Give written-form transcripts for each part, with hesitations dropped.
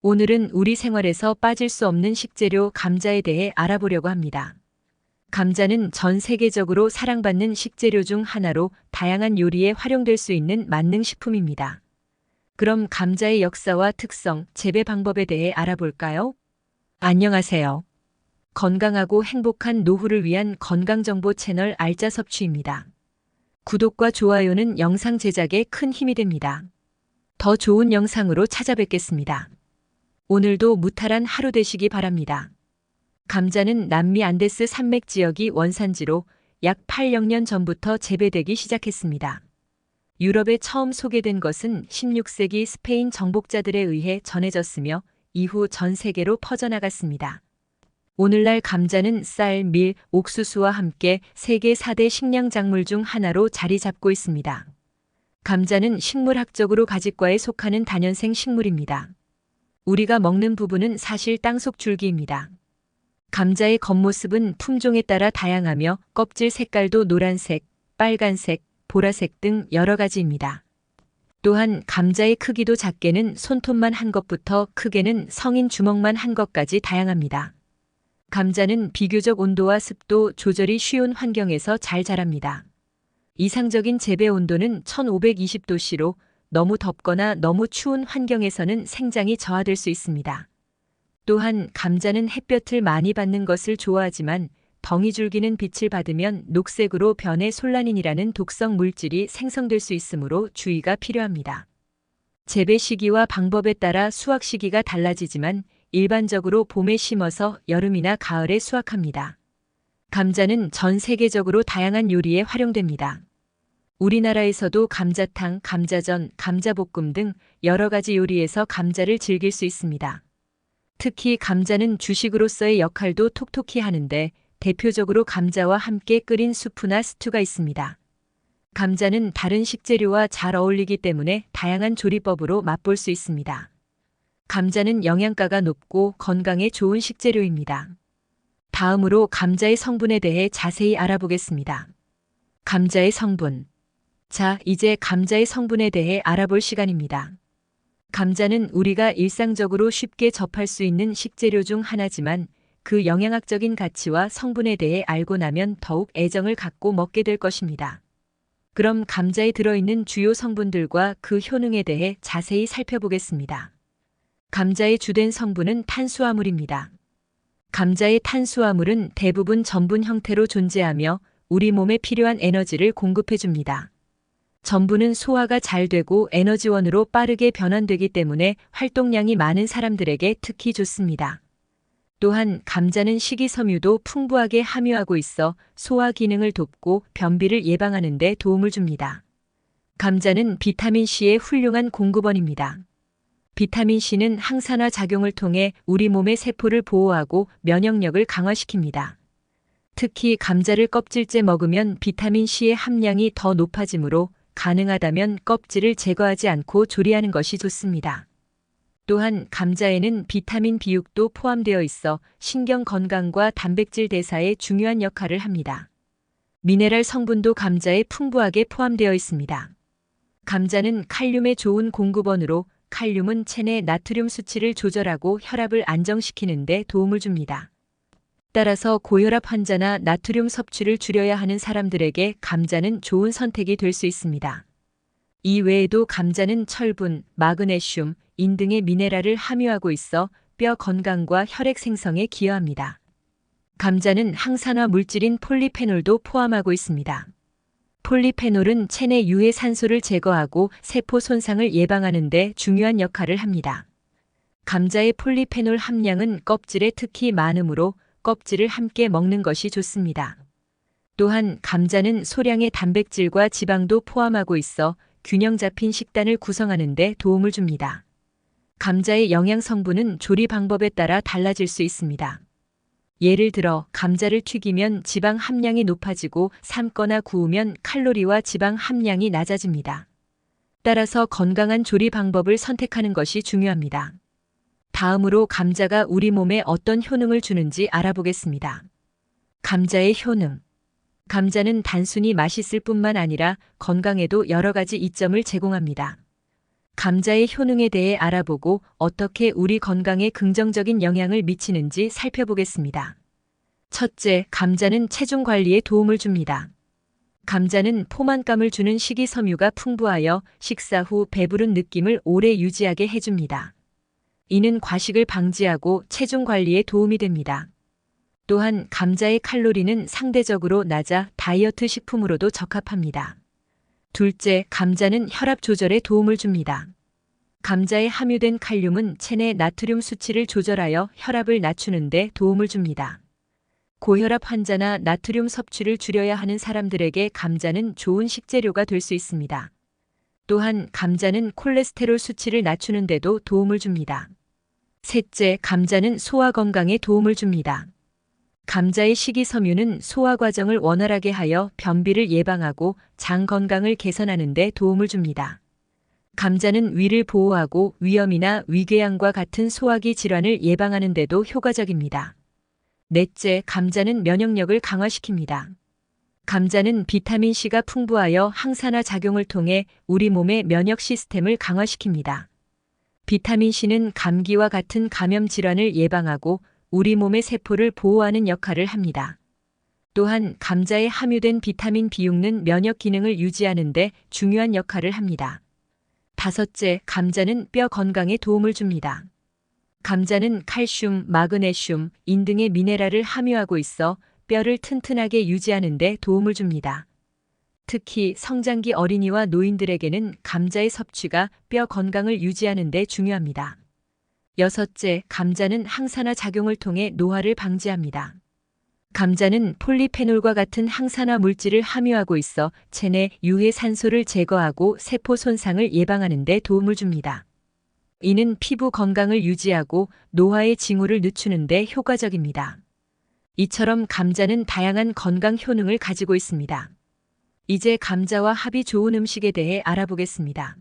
오늘은 우리 생활에서 빠질 수 없는 식재료 감자에 대해 알아보려고 합니다. 감자는 전 세계적으로 사랑받는 식재료 중 하나로 다양한 요리에 활용될 수 있는 만능 식품입니다. 그럼 감자의 역사와 특성, 재배 방법에 대해 알아볼까요? 안녕하세요. 건강하고 행복한 노후를 위한 건강정보 채널 알짜 섭취입니다. 구독과 좋아요는 영상 제작에 큰 힘이 됩니다. 더 좋은 영상으로 찾아뵙겠습니다. 오늘도 무탈한 하루 되시기 바랍니다. 감자는 남미 안데스 산맥 지역이 원산지로 약 800년 전부터 재배되기 시작했습니다. 유럽에 처음 소개된 것은 16세기 스페인 정복자들에 의해 전해졌으며 이후 전 세계로 퍼져나갔습니다. 오늘날 감자는 쌀, 밀, 옥수수와 함께 세계 4대 식량 작물 중 하나로 자리 잡고 있습니다. 감자는 식물학적으로 가지과에 속하는 다년생 식물입니다. 우리가 먹는 부분은 사실 땅속 줄기입니다. 감자의 겉모습은 품종에 따라 다양하며 껍질 색깔도 노란색, 빨간색, 보라색 등 여러 가지입니다. 또한 감자의 크기도 작게는 손톱만 한 것부터 크게는 성인 주먹만 한 것까지 다양합니다. 감자는 비교적 온도와 습도 조절이 쉬운 환경에서 잘 자랍니다. 이상적인 재배 온도는 1520도씨로 너무 덥거나 너무 추운 환경에서는 생장이 저하될 수 있습니다. 또한 감자는 햇볕을 많이 받는 것을 좋아하지만 덩이줄기는 빛을 받으면 녹색으로 변해 솔라닌이라는 독성 물질이 생성될 수 있으므로 주의가 필요합니다. 재배 시기와 방법에 따라 수확 시기가 달라지지만 일반적으로 봄에 심어서 여름이나 가을에 수확합니다. 감자는 전 세계적으로 다양한 요리에 활용됩니다. 우리나라에서도 감자탕, 감자전, 감자볶음 등 여러 가지 요리에서 감자를 즐길 수 있습니다. 특히 감자는 주식으로서의 역할도 톡톡히 하는데 대표적으로 감자와 함께 끓인 수프나 스튜가 있습니다. 감자는 다른 식재료와 잘 어울리기 때문에 다양한 조리법으로 맛볼 수 있습니다. 감자는 영양가가 높고 건강에 좋은 식재료입니다. 다음으로 감자의 성분에 대해 자세히 알아보겠습니다. 감자의 성분. 자, 이제 감자의 성분에 대해 알아볼 시간입니다. 감자는 우리가 일상적으로 쉽게 접할 수 있는 식재료 중 하나지만 그 영양학적인 가치와 성분에 대해 알고 나면 더욱 애정을 갖고 먹게 될 것입니다. 그럼 감자에 들어있는 주요 성분들과 그 효능에 대해 자세히 살펴보겠습니다. 감자의 주된 성분은 탄수화물입니다. 감자의 탄수화물은 대부분 전분 형태로 존재하며 우리 몸에 필요한 에너지를 공급해줍니다. 전분은 소화가 잘 되고 에너지원으로 빠르게 변환되기 때문에 활동량이 많은 사람들에게 특히 좋습니다. 또한 감자는 식이섬유도 풍부하게 함유하고 있어 소화 기능을 돕고 변비를 예방하는 데 도움을 줍니다. 감자는 비타민C의 훌륭한 공급원입니다. 비타민C는 항산화 작용을 통해 우리 몸의 세포를 보호하고 면역력을 강화시킵니다. 특히 감자를 껍질째 먹으면 비타민C의 함량이 더 높아지므로 가능하다면 껍질을 제거하지 않고 조리하는 것이 좋습니다. 또한 감자에는 비타민 B6도 포함되어 있어 신경 건강과 단백질 대사에 중요한 역할을 합니다. 미네랄 성분도 감자에 풍부하게 포함되어 있습니다. 감자는 칼륨의 좋은 공급원으로 칼륨은 체내 나트륨 수치를 조절하고 혈압을 안정시키는 데 도움을 줍니다. 따라서 고혈압 환자나 나트륨 섭취를 줄여야 하는 사람들에게 감자는 좋은 선택이 될 수 있습니다. 이 외에도 감자는 철분, 마그네슘, 인 등의 미네랄을 함유하고 있어 뼈 건강과 혈액 생성에 기여합니다. 감자는 항산화 물질인 폴리페놀도 포함하고 있습니다. 폴리페놀은 체내 유해 산소를 제거하고 세포 손상을 예방하는 데 중요한 역할을 합니다. 감자의 폴리페놀 함량은 껍질에 특히 많으므로 껍질을 함께 먹는 것이 좋습니다. 또한 감자는 소량의 단백질과 지방도 포함하고 있어 균형 잡힌 식단을 구성하는 데 도움을 줍니다. 감자의 영양 성분은 조리 방법에 따라 달라질 수 있습니다. 예를 들어 감자를 튀기면 지방 함량이 높아지고 삶거나 구우면 칼로리와 지방 함량이 낮아집니다. 따라서 건강한 조리 방법을 선택하는 것이 중요합니다. 다음으로 감자가 우리 몸에 어떤 효능을 주는지 알아보겠습니다. 감자의 효능. 감자는 단순히 맛있을 뿐만 아니라 건강에도 여러 가지 이점을 제공합니다. 감자의 효능에 대해 알아보고 어떻게 우리 건강에 긍정적인 영향을 미치는지 살펴보겠습니다. 첫째, 감자는 체중 관리에 도움을 줍니다. 감자는 포만감을 주는 식이섬유가 풍부하여 식사 후 배부른 느낌을 오래 유지하게 해줍니다. 이는 과식을 방지하고 체중 관리에 도움이 됩니다. 또한 감자의 칼로리는 상대적으로 낮아 다이어트 식품으로도 적합합니다. 둘째, 감자는 혈압 조절에 도움을 줍니다. 감자에 함유된 칼륨은 체내 나트륨 수치를 조절하여 혈압을 낮추는 데 도움을 줍니다. 고혈압 환자나 나트륨 섭취를 줄여야 하는 사람들에게 감자는 좋은 식재료가 될 수 있습니다. 또한 감자는 콜레스테롤 수치를 낮추는 데도 도움을 줍니다. 셋째, 감자는 소화 건강에 도움을 줍니다. 감자의 식이섬유는 소화 과정을 원활하게 하여 변비를 예방하고 장 건강을 개선하는 데 도움을 줍니다. 감자는 위를 보호하고 위염이나 위궤양과 같은 소화기 질환을 예방하는 데도 효과적입니다. 넷째, 감자는 면역력을 강화시킵니다. 감자는 비타민C가 풍부하여 항산화 작용을 통해 우리 몸의 면역 시스템을 강화시킵니다. 비타민C는 감기와 같은 감염 질환을 예방하고 우리 몸의 세포를 보호하는 역할을 합니다. 또한 감자에 함유된 비타민 B6는 면역 기능을 유지하는 데 중요한 역할을 합니다. 다섯째, 감자는 뼈 건강에 도움을 줍니다. 감자는 칼슘, 마그네슘, 인 등의 미네랄을 함유하고 있어 뼈를 튼튼하게 유지하는 데 도움을 줍니다. 특히 성장기 어린이와 노인들에게는 감자의 섭취가 뼈 건강을 유지하는 데 중요합니다. 여섯째, 감자는 항산화 작용을 통해 노화를 방지합니다. 감자는 폴리페놀과 같은 항산화 물질을 함유하고 있어 체내 유해 산소를 제거하고 세포 손상을 예방하는 데 도움을 줍니다. 이는 피부 건강을 유지하고 노화의 징후를 늦추는 데 효과적입니다. 이처럼 감자는 다양한 건강 효능을 가지고 있습니다. 이제 감자와 합이 좋은 음식에 대해 알아보겠습니다.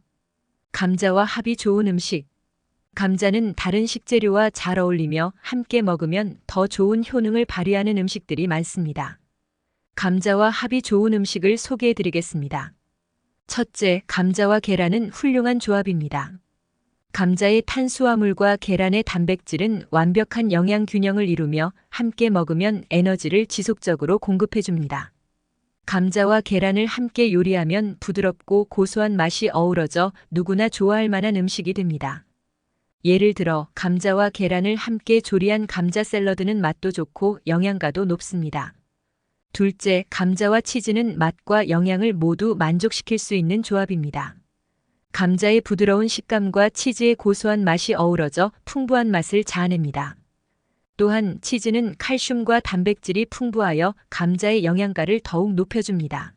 감자와 합이 좋은 음식. 감자는 다른 식재료와 잘 어울리며 함께 먹으면 더 좋은 효능을 발휘하는 음식들이 많습니다. 감자와 합이 좋은 음식을 소개해 드리겠습니다. 첫째, 감자와 계란은 훌륭한 조합입니다. 감자의 탄수화물과 계란의 단백질은 완벽한 영양 균형을 이루며 함께 먹으면 에너지를 지속적으로 공급해 줍니다. 감자와 계란을 함께 요리하면 부드럽고 고소한 맛이 어우러져 누구나 좋아할 만한 음식이 됩니다. 예를 들어 감자와 계란을 함께 조리한 감자 샐러드는 맛도 좋고 영양가도 높습니다. 둘째, 감자와 치즈는 맛과 영양을 모두 만족시킬 수 있는 조합입니다. 감자의 부드러운 식감과 치즈의 고소한 맛이 어우러져 풍부한 맛을 자아냅니다. 또한 치즈는 칼슘과 단백질이 풍부하여 감자의 영양가를 더욱 높여줍니다.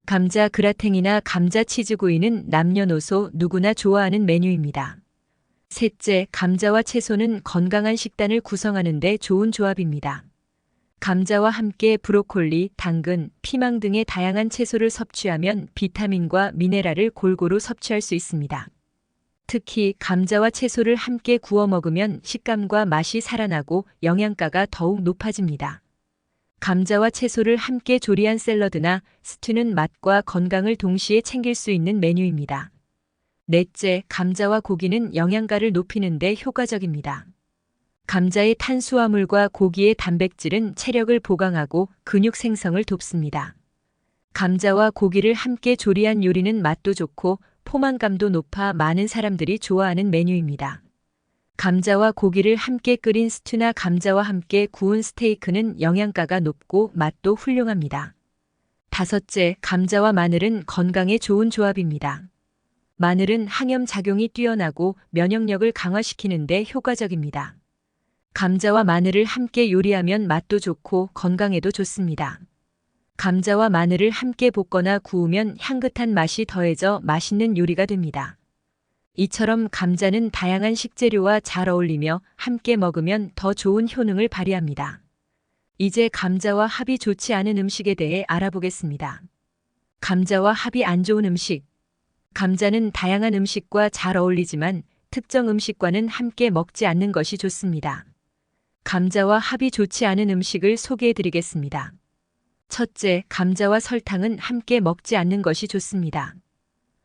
감자 그라탱이나 감자 치즈구이는 남녀노소 누구나 좋아하는 메뉴입니다. 셋째, 감자와 채소는 건강한 식단을 구성하는 데 좋은 조합입니다. 감자와 함께 브로콜리, 당근, 피망 등의 다양한 채소를 섭취하면 비타민과 미네랄을 골고루 섭취할 수 있습니다. 특히 감자와 채소를 함께 구워 먹으면 식감과 맛이 살아나고 영양가가 더욱 높아집니다. 감자와 채소를 함께 조리한 샐러드나 스튜는 맛과 건강을 동시에 챙길 수 있는 메뉴입니다. 넷째, 감자와 고기는 영양가를 높이는 데 효과적입니다. 감자의 탄수화물과 고기의 단백질은 체력을 보강하고 근육 생성을 돕습니다. 감자와 고기를 함께 조리한 요리는 맛도 좋고 포만감도 높아 많은 사람들이 좋아하는 메뉴입니다. 감자와 고기를 함께 끓인 스튜나 감자와 함께 구운 스테이크는 영양가가 높고 맛도 훌륭합니다. 다섯째, 감자와 마늘은 건강에 좋은 조합입니다. 마늘은 항염 작용이 뛰어나고 면역력을 강화시키는 데 효과적입니다. 감자와 마늘을 함께 요리하면 맛도 좋고 건강에도 좋습니다. 감자와 마늘을 함께 볶거나 구우면 향긋한 맛이 더해져 맛있는 요리가 됩니다. 이처럼 감자는 다양한 식재료와 잘 어울리며 함께 먹으면 더 좋은 효능을 발휘합니다. 이제 감자와 합이 좋지 않은 음식에 대해 알아보겠습니다. 감자와 합이 안 좋은 음식. 감자는 다양한 음식과 잘 어울리지만 특정 음식과는 함께 먹지 않는 것이 좋습니다. 감자와 합이 좋지 않은 음식을 소개해 드리겠습니다. 첫째, 감자와 설탕은 함께 먹지 않는 것이 좋습니다.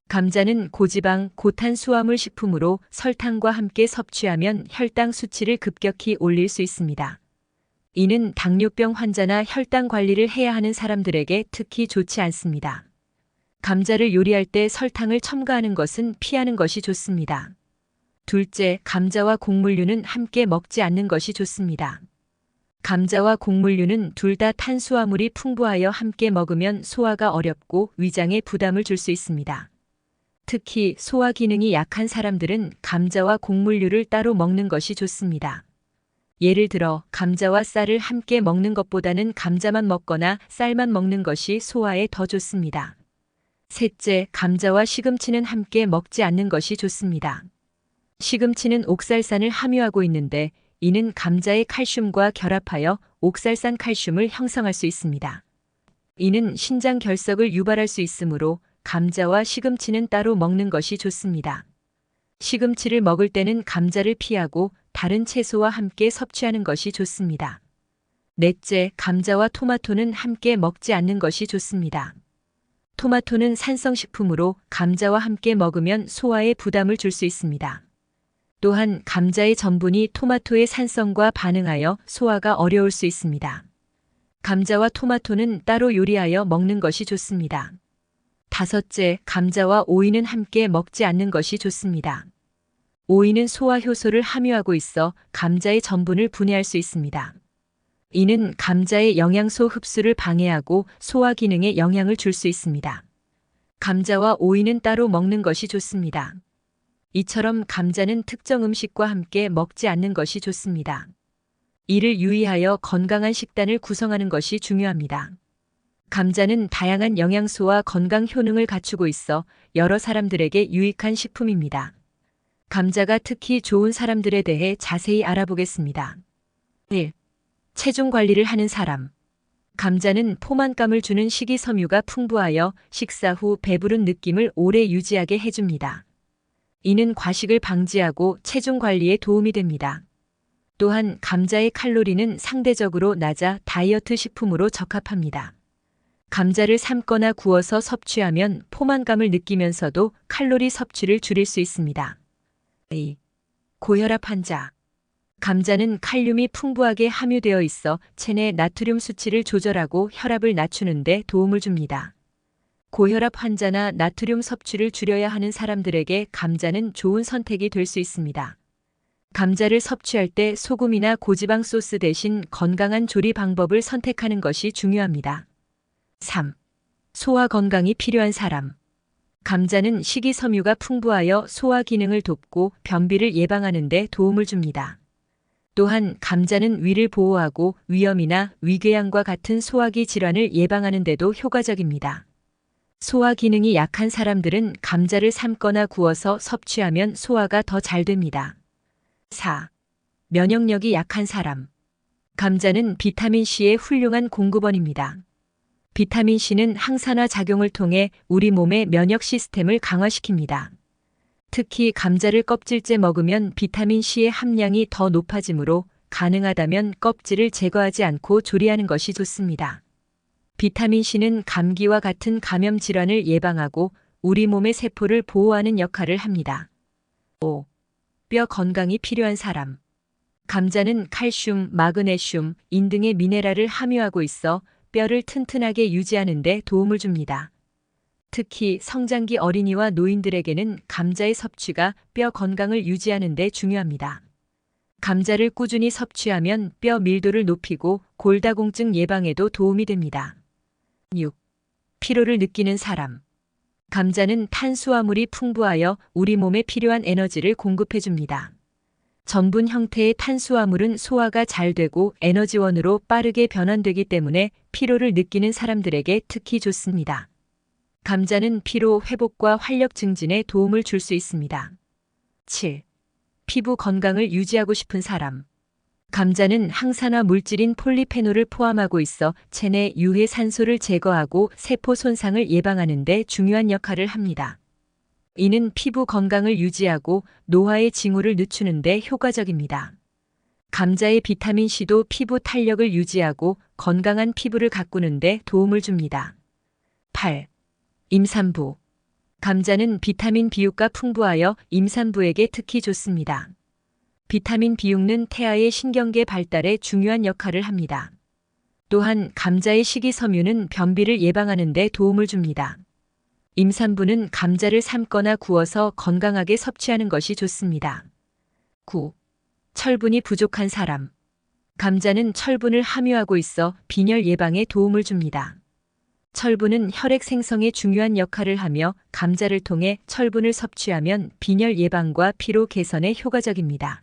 감자는 고지방, 고탄수화물 식품으로 설탕과 함께 섭취하면 혈당 수치를 급격히 올릴 수 있습니다. 이는 당뇨병 환자나 혈당 관리를 해야 하는 사람들에게 특히 좋지 않습니다. 감자를 요리할 때 설탕을 첨가하는 것은 피하는 것이 좋습니다. 둘째, 감자와 곡물류는 함께 먹지 않는 것이 좋습니다. 감자와 곡물류는 둘 다 탄수화물이 풍부하여 함께 먹으면 소화가 어렵고 위장에 부담을 줄 수 있습니다. 특히 소화 기능이 약한 사람들은 감자와 곡물류를 따로 먹는 것이 좋습니다. 예를 들어 감자와 쌀을 함께 먹는 것보다는 감자만 먹거나 쌀만 먹는 것이 소화에 더 좋습니다. 셋째, 감자와 시금치는 함께 먹지 않는 것이 좋습니다. 시금치는 옥살산을 함유하고 있는데 이는 감자의 칼슘과 결합하여 옥살산 칼슘을 형성할 수 있습니다. 이는 신장 결석을 유발할 수 있으므로 감자와 시금치는 따로 먹는 것이 좋습니다. 시금치를 먹을 때는 감자를 피하고 다른 채소와 함께 섭취하는 것이 좋습니다. 넷째, 감자와 토마토는 함께 먹지 않는 것이 좋습니다. 토마토는 산성식품으로 감자와 함께 먹으면 소화에 부담을 줄 수 있습니다. 또한 감자의 전분이 토마토의 산성과 반응하여 소화가 어려울 수 있습니다. 감자와 토마토는 따로 요리하여 먹는 것이 좋습니다. 다섯째, 감자와 오이는 함께 먹지 않는 것이 좋습니다. 오이는 소화 효소를 함유하고 있어 감자의 전분을 분해할 수 있습니다. 이는 감자의 영양소 흡수를 방해하고 소화 기능에 영향을 줄 수 있습니다. 감자와 오이는 따로 먹는 것이 좋습니다. 이처럼 감자는 특정 음식과 함께 먹지 않는 것이 좋습니다. 이를 유의하여 건강한 식단을 구성하는 것이 중요합니다. 감자는 다양한 영양소와 건강 효능을 갖추고 있어 여러 사람들에게 유익한 식품입니다. 감자가 특히 좋은 사람들에 대해 자세히 알아보겠습니다. 1. 체중 관리를 하는 사람. 감자는 포만감을 주는 식이섬유가 풍부하여 식사 후 배부른 느낌을 오래 유지하게 해줍니다. 이는 과식을 방지하고 체중 관리에 도움이 됩니다. 또한 감자의 칼로리는 상대적으로 낮아 다이어트 식품으로 적합합니다. 감자를 삶거나 구워서 섭취하면 포만감을 느끼면서도 칼로리 섭취를 줄일 수 있습니다. 2. 고혈압 환자. 감자는 칼륨이 풍부하게 함유되어 있어 체내 나트륨 수치를 조절하고 혈압을 낮추는 데 도움을 줍니다. 고혈압 환자나 나트륨 섭취를 줄여야 하는 사람들에게 감자는 좋은 선택이 될 수 있습니다. 감자를 섭취할 때 소금이나 고지방 소스 대신 건강한 조리 방법을 선택하는 것이 중요합니다. 3. 소화 건강이 필요한 사람. 감자는 식이섬유가 풍부하여 소화 기능을 돕고 변비를 예방하는 데 도움을 줍니다. 또한 감자는 위를 보호하고 위염이나 위궤양과 같은 소화기 질환을 예방하는 데도 효과적입니다. 소화 기능이 약한 사람들은 감자를 삶거나 구워서 섭취하면 소화가 더 잘 됩니다. 4. 면역력이 약한 사람. 감자는 비타민C의 훌륭한 공급원입니다. 비타민C는 항산화 작용을 통해 우리 몸의 면역 시스템을 강화시킵니다. 특히 감자를 껍질째 먹으면 비타민C의 함량이 더 높아지므로 가능하다면 껍질을 제거하지 않고 조리하는 것이 좋습니다. 비타민C는 감기와 같은 감염 질환을 예방하고 우리 몸의 세포를 보호하는 역할을 합니다. 5. 뼈 건강이 필요한 사람. 감자는 칼슘, 마그네슘, 인 등의 미네랄을 함유하고 있어 뼈를 튼튼하게 유지하는 데 도움을 줍니다. 특히 성장기 어린이와 노인들에게는 감자의 섭취가 뼈 건강을 유지하는 데 중요합니다. 감자를 꾸준히 섭취하면 뼈 밀도를 높이고 골다공증 예방에도 도움이 됩니다. 6. 피로를 느끼는 사람. 감자는 탄수화물이 풍부하여 우리 몸에 필요한 에너지를 공급해 줍니다. 전분 형태의 탄수화물은 소화가 잘 되고 에너지원으로 빠르게 변환되기 때문에 피로를 느끼는 사람들에게 특히 좋습니다. 감자는 피로 회복과 활력 증진에 도움을 줄 수 있습니다. 7. 피부 건강을 유지하고 싶은 사람. 감자는 항산화 물질인 폴리페놀을 포함하고 있어 체내 유해 산소를 제거하고 세포 손상을 예방하는 데 중요한 역할을 합니다. 이는 피부 건강을 유지하고 노화의 징후를 늦추는 데 효과적입니다. 감자의 비타민C도 피부 탄력을 유지하고 건강한 피부를 가꾸는 데 도움을 줍니다. 8. 임산부. 감자는 비타민 B6가 풍부하여 임산부에게 특히 좋습니다. 비타민 B6는 태아의 신경계 발달에 중요한 역할을 합니다. 또한 감자의 식이섬유는 변비를 예방하는 데 도움을 줍니다. 임산부는 감자를 삶거나 구워서 건강하게 섭취하는 것이 좋습니다. 9. 철분이 부족한 사람. 감자는 철분을 함유하고 있어 빈혈 예방에 도움을 줍니다. 철분은 혈액 생성에 중요한 역할을 하며 감자를 통해 철분을 섭취하면 빈혈 예방과 피로 개선에 효과적입니다.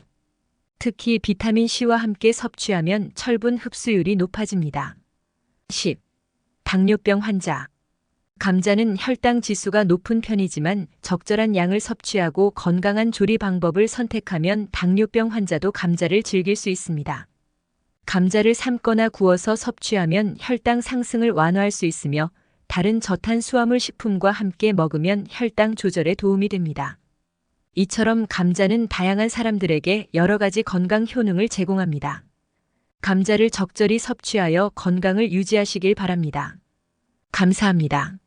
특히 비타민 C와 함께 섭취하면 철분 흡수율이 높아집니다. 10. 당뇨병 환자. 감자는 혈당 지수가 높은 편이지만 적절한 양을 섭취하고 건강한 조리 방법을 선택하면 당뇨병 환자도 감자를 즐길 수 있습니다. 감자를 삶거나 구워서 섭취하면 혈당 상승을 완화할 수 있으며 다른 저탄수화물 식품과 함께 먹으면 혈당 조절에 도움이 됩니다. 이처럼 감자는 다양한 사람들에게 여러 가지 건강 효능을 제공합니다. 감자를 적절히 섭취하여 건강을 유지하시길 바랍니다. 감사합니다.